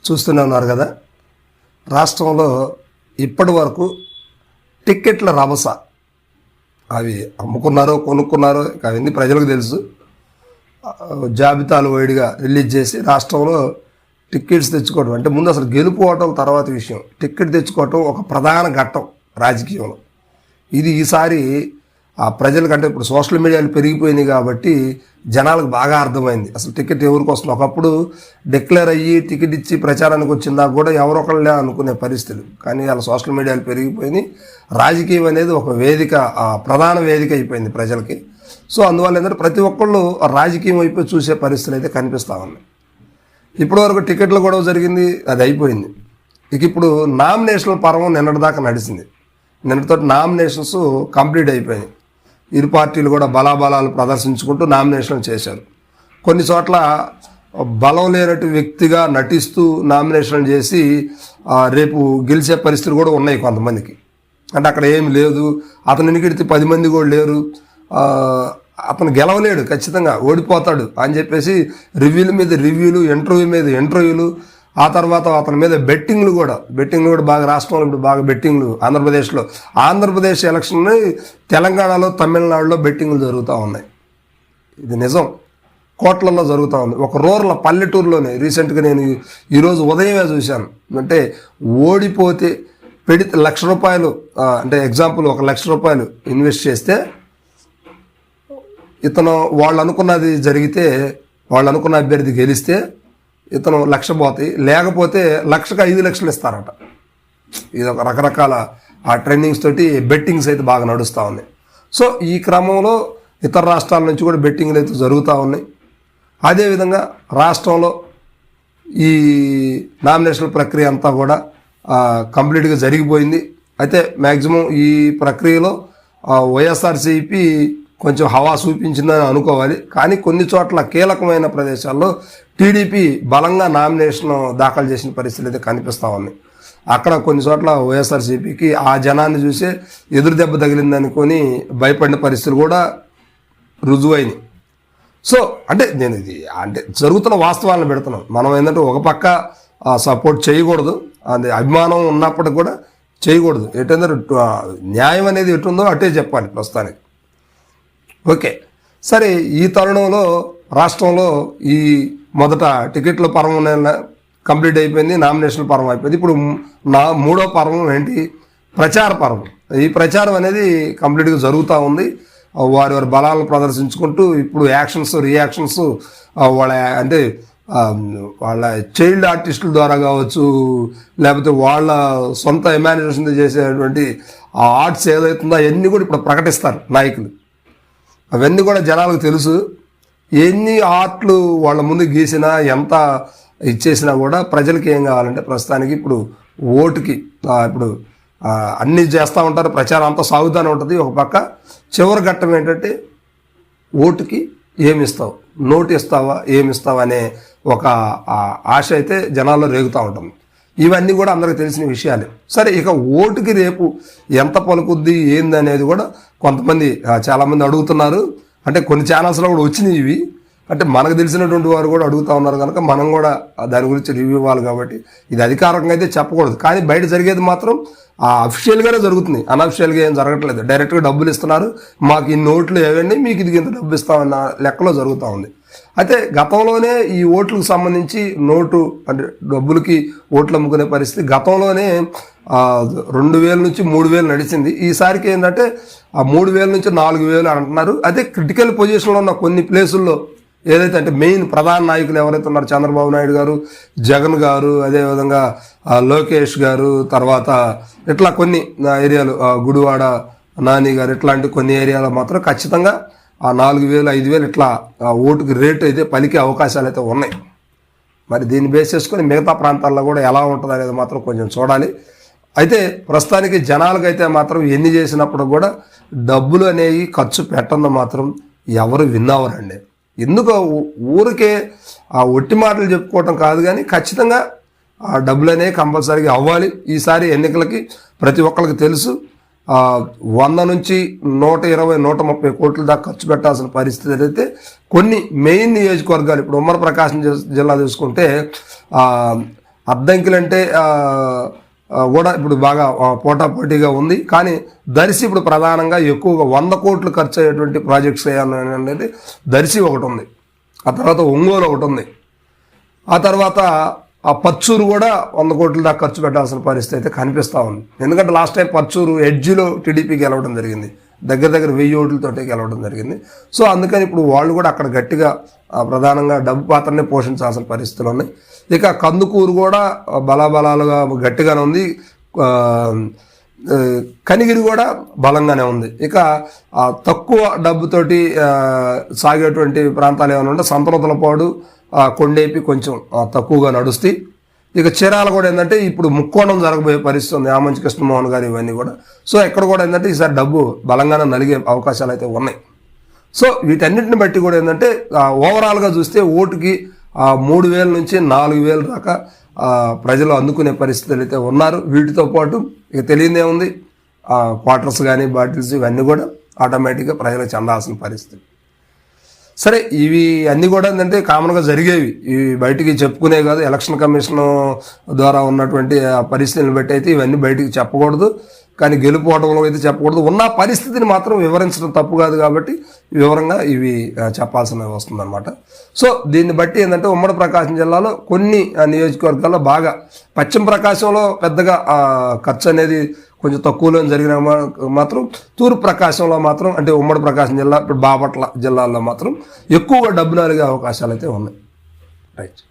చూస్తూనే ఉన్నారు కదా, రాష్ట్రంలో ఇప్పటి వరకు టిక్కెట్ల రభస. అవి అమ్ముకున్నారో కొనుక్కున్నారో అవన్నీ ప్రజలకు తెలుసు. జాబితాలు వైడిగా రిలీజ్ చేసి రాష్ట్రంలో టిక్కెట్స్ తెచ్చుకోవడం అంటే ముందు అసలు గెలుపుకోవటం తర్వాత విషయం. టిక్కెట్ తెచ్చుకోవటం ఒక ప్రధాన ఘట్టం రాజకీయంలో. ఇది ఈసారి ఆ ప్రజలకంటే ఇప్పుడు సోషల్ మీడియాలు పెరిగిపోయినాయి కాబట్టి జనాలకు బాగా అర్థమైంది అసలు టికెట్ ఎవరికి వస్తుంది. ఒకప్పుడు డిక్లేర్ అయ్యి టికెట్ ఇచ్చి ప్రచారానికి వచ్చిందా కూడా ఎవరొకళ్ళే అనుకునే పరిస్థితులు. కానీ అలా సోషల్ మీడియాలు పెరిగిపోయినాయి. రాజకీయం అనేది ఒక వేదిక, ప్రధాన వేదిక అయిపోయింది ప్రజలకి. సో అందువల్ల ఏంటంటే ప్రతి ఒక్కళ్ళు రాజకీయం అయిపోయి చూసే పరిస్థితులు అయితే కనిపిస్తూ ఉన్నాయి. ఇప్పటివరకు టికెట్ల గొడవ జరిగింది, అది అయిపోయింది. ఇక ఇప్పుడు నామినేషన్ల పర్వం నిన్నటిదాకా నడిచింది. నిన్నటితో నామినేషన్స్ కంప్లీట్ అయిపోయినాయి. ఇరు పార్టీలు కూడా బలాబలాలు ప్రదర్శించుకుంటూ నామినేషన్లు చేశారు. కొన్ని చోట్ల బలం లేనట్టు వ్యక్తిగా నటిస్తూ నామినేషన్లు చేసి రేపు గెలిచే పరిస్థితులు కూడా ఉన్నాయి కొంతమందికి. అంటే అక్కడ ఏమి లేదు, అతను ఎన్నికడితే 10 మంది కూడా లేరు, అతను గెలవలేడు, ఖచ్చితంగా ఓడిపోతాడు అని చెప్పేసి రివ్యూల మీద రివ్యూలు, ఇంటర్వ్యూ మీద ఇంటర్వ్యూలు, ఆ తర్వాత అతని మీద బెట్టింగ్లు కూడా బాగా రాష్ట్రంలో ఇప్పుడు బాగా బెట్టింగ్లు. ఆంధ్రప్రదేశ్ ఎలక్షన్ తెలంగాణలో, తమిళనాడులో బెట్టింగ్లు జరుగుతూ ఉన్నాయి. ఇది నిజం, కోట్లలో జరుగుతూ ఉంది. ఒక రూరల్ పల్లెటూరులోనే రీసెంట్గా నేను ఈరోజు ఉదయమే చూశాను. అంటే ఓడిపోతే పెడితే ₹1,00,000, అంటే ఎగ్జాంపుల్ ₹1,00,000 ఇన్వెస్ట్ చేస్తే ఇతను వాళ్ళు అనుకున్నది జరిగితే, వాళ్ళు అనుకున్న అభ్యర్థి గెలిస్తే ఇతను 1,00,000 పోతాయి, లేకపోతే 1,00,000కి 5,00,000 ఇస్తారట. ఇది ఒక రకరకాల ట్రెండింగ్స్ తోటి బెట్టింగ్స్ అయితే బాగా నడుస్తూ ఉన్నాయి. సో ఈ క్రమంలో ఇతర రాష్ట్రాల నుంచి కూడా బెట్టింగ్లు అయితే జరుగుతూ ఉన్నాయి. అదేవిధంగా రాష్ట్రంలో ఈ నామినేషన్ ప్రక్రియ అంతా కూడా కంప్లీట్గా జరిగిపోయింది. అయితే మ్యాక్సిమం ఈ ప్రక్రియలో వైఎస్ఆర్సీపీ కొంచెం హవా చూపించిందని అనుకోవాలి. కానీ కొన్ని చోట్ల కీలకమైన ప్రదేశాల్లో టీడీపీ బలంగా నామినేషన్ దాఖలు చేసిన పరిస్థితులు అయితే కనిపిస్తూ ఉన్నాయి. అక్కడ కొన్ని చోట్ల వైఎస్ఆర్సీపీకి ఆ జనాన్ని చూసే ఎదురు దెబ్బ తగిలిందనుకొని భయపడిన పరిస్థితులు కూడా రుజువైనాయి. సో అంటే నేను ఇది అంటే జరుగుతున్న వాస్తవాలను పెడుతున్నాను. మనం ఏంటంటే ఒక పక్క సపోర్ట్ చేయకూడదు, అది అభిమానం ఉన్నప్పటికి కూడా చేయకూడదు. ఏంటంటే న్యాయం అనేది ఎటుందో అటే చెప్పాలి ప్రస్తుతానికి. ఓకే, సరే. ఈ తరుణంలో రాష్ట్రంలో ఈ మొదట టికెట్ల పర్వం కంప్లీట్ అయిపోయింది, నామినేషన్ పర్వం అయిపోయింది. ఇప్పుడు మూడో పర్వం ఏంటి? ప్రచార పర్వం. ఈ ప్రచారం అనేది కంప్లీట్గా జరుగుతూ ఉంది. వారి బలాలను ప్రదర్శించుకుంటూ ఇప్పుడు యాక్షన్స్, రియాక్షన్స్, వాళ్ళ చైల్డ్ ఆర్టిస్టుల ద్వారా కావచ్చు, లేకపోతే వాళ్ళ సొంత ఇమాజినేషన్ చేసేటువంటి ఆ ఆర్ట్స్ ఏదైతుందో అవన్నీ కూడా ఇప్పుడు ప్రకటిస్తారు నాయకులు. అవన్నీ కూడా జనాలకు తెలుసు. ఎన్ని ఆర్ట్లు వాళ్ళ ముందు గీసినా, ఎంత ఇచ్చేసినా కూడా ప్రజలకి ఏం కావాలంటే ప్రస్తుతానికి ఇప్పుడు ఓటుకి ఇప్పుడు అన్నీ చేస్తూ ఉంటారు, ప్రచారం అంతా సాగుతూనే ఉంటుంది. ఒక పక్క చివరి ఘట్టం ఏంటంటే ఓటుకి ఏమిస్తావు, నోటు ఇస్తావా, ఏమిస్తావా అనే ఒక ఆశ అయితే జనాల్లో రేగుతూ ఉంటుంది. ఇవన్నీ కూడా అందరికీ తెలిసిన విషయాలే. సరే, ఇక ఓటుకి రేపు ఎంత పలుకుద్ది ఏంది అనేది కూడా కొంతమంది చాలామంది అడుగుతున్నారు. అంటే కొన్ని ఛానల్స్లో కూడా వచ్చినాయి ఇవి. అంటే మనకు తెలిసినటువంటి వారు కూడా అడుగుతూ ఉన్నారు కనుక మనం కూడా దాని గురించి రివ్యూ ఇవ్వాలి. కాబట్టి ఇది అధికారికంగా అయితే చెప్పకూడదు, కానీ బయట జరిగేది మాత్రం అఫిషియల్గానే జరుగుతుంది. అనఫిషియల్గా ఏం జరగట్లేదు. డైరెక్ట్గా డబ్బులు ఇస్తున్నారు, మాకు ఈ నోట్లు ఏవండి, మీకు ఇది ఇంత డబ్బు ఇస్తామన్న లెక్కలో జరుగుతూ ఉంది. అయితే గతంలోనే ఈ ఓట్లకు సంబంధించి నోటు అంటే డబ్బులకి ఓట్లు అమ్ముకునే పరిస్థితి గతంలోనే 2,000 నుంచి 3,000 నడిచింది. ఈసారికి ఏంటంటే 3,000 నుంచి 4,000 అంటున్నారు. అదే క్రిటికల్ పొజిషన్లో ఉన్న కొన్ని ప్లేసుల్లో ఏదైతే అంటే మెయిన్ ప్రధాన నాయకులు ఎవరైతే ఉన్నారో చంద్రబాబు నాయుడు గారు, జగన్ గారు, అదేవిధంగా లోకేష్ గారు, తర్వాత ఇట్లా కొన్ని ఏరియాలు గుడివాడ నాని గారు, ఇట్లాంటి కొన్ని ఏరియాలో మాత్రం ఖచ్చితంగా 4,000, 5,000 ఇట్లా ఓటుకి రేటు అయితే పలికే అవకాశాలు అయితే ఉన్నాయి. మరి దీన్ని బేస్ చేసుకొని మిగతా ప్రాంతాల్లో కూడా ఎలా ఉంటుంది అనేది మాత్రం కొంచెం చూడాలి. అయితే ప్రస్తుతానికి జనాలకైతే మాత్రం ఎన్ని చేసినప్పుడు కూడా డబ్బులు అనేవి ఖర్చు పెట్టడం మాత్రం ఎవరు విన్నవరండి. ఎందుకు ఊరికే ఒట్టి మాటలు చెప్పుకోవటం కాదు, కానీ ఖచ్చితంగా ఆ డబ్బులు అనేవి కంపల్సరీగా అవ్వాలి. ఈసారి ఎన్నికలకి ప్రతి ఒక్కరికి తెలుసు 100 నుంచి 120, 130 కోట్ల దాకా ఖర్చు పెట్టాల్సిన పరిస్థితి అయితే కొన్ని మెయిన్ నియోజకవర్గాలు, ఇప్పుడు ఉమ్మడి ప్రకాశం జిల్లా చూసుకుంటే అద్దంకిలంటే కూడా ఇప్పుడు బాగా పోటాపోటీగా ఉంది. కానీ దర్శి ఇప్పుడు ప్రధానంగా ఎక్కువగా 100 కోట్లు ఖర్చు అయ్యేటువంటి ప్రాజెక్ట్స్ అనేది దర్శి ఒకటి ఉంది, ఆ తర్వాత ఒంగోలు ఒకటి ఉంది, ఆ తర్వాత ఆ పర్చూరు కూడా 100 కోట్ల దాకా ఖర్చు పెట్టాల్సిన పరిస్థితి అయితే కనిపిస్తూ ఉంది. ఎందుకంటే లాస్ట్ టైం పర్చూరు ఎడ్జిలో టీడీపీకి గెలవడం జరిగింది, దగ్గర 1000 ఓట్లతోటి గెలవడం జరిగింది. సో అందుకని ఇప్పుడు వాళ్ళు కూడా అక్కడ గట్టిగా ప్రధానంగా డబ్బు పాత్రనే పోషించాల్సిన పరిస్థితులు ఉన్నాయి. ఇక కందుకూరు కూడా బలాబలాలుగా గట్టిగానే ఉంది, కనిగిరి కూడా బలంగానే ఉంది. ఇక తక్కువ డబ్బుతోటి సాగేటువంటి ప్రాంతాలు ఏమైనా ఉంటే సంతనూతలపాడు, కొండేపి కొంచెం తక్కువగా నడుస్తాయి. ఇక చీరాల కూడా ఏంటంటే ఇప్పుడు ముక్కోణం జరగబోయే పరిస్థితి ఉంది, ఆమంచి కృష్ణమోహన్ గారు ఇవన్నీ కూడా. సో ఇక్కడ కూడా ఏంటంటే ఈసారి డబ్బు బలంగానే నలిగే అవకాశాలు అయితే ఉన్నాయి. సో వీటన్నిటిని బట్టి కూడా ఏంటంటే ఓవరాల్గా చూస్తే ఓటుకి 3,000 నుంచి 4,000 దాకా ప్రజలు అందుకునే పరిస్థితులు అయితే ఉన్నారు. వీటితో పాటు ఇక తెలియదే ఉంది, క్వార్టర్స్ కానీ బాటిల్స్ ఇవన్నీ కూడా ఆటోమేటిక్గా ప్రజలకు చెందాల్సిన పరిస్థితి. సరే, ఇవి అన్నీ కూడా ఏంటంటే కామన్గా జరిగేవి, ఇవి బయటికి చెప్పుకునే కాదు. ఎలక్షన్ కమిషన్ ద్వారా ఉన్నటువంటి పరిస్థితులను బట్టి అయితే ఇవన్నీ బయటికి చెప్పకూడదు, కానీ గెలుపోవడంలో అయితే చెప్పకూడదు. ఉన్న పరిస్థితిని మాత్రం వివరించడం తప్పు కాదు, కాబట్టి వివరంగా ఇవి చెప్పాల్సిన వస్తుందన్నమాట. సో దీన్ని బట్టి ఏంటంటే ఉమ్మడి ప్రకాశం జిల్లాలో కొన్ని నియోజకవర్గాల్లో బాగా, పశ్చిమ ప్రకాశంలో పెద్దగా ఖర్చు అనేది కొంచెం తక్కువలో జరిగిన మాత్రం తూర్పు ప్రకాశంలో మాత్రం, అంటే ఉమ్మడి ప్రకాశం జిల్లా, ఇప్పుడు బాపట్ల జిల్లాల్లో మాత్రం ఎక్కువగా డబ్బు నలిగే అవకాశాలు అయితే ఉన్నాయి. రైట్.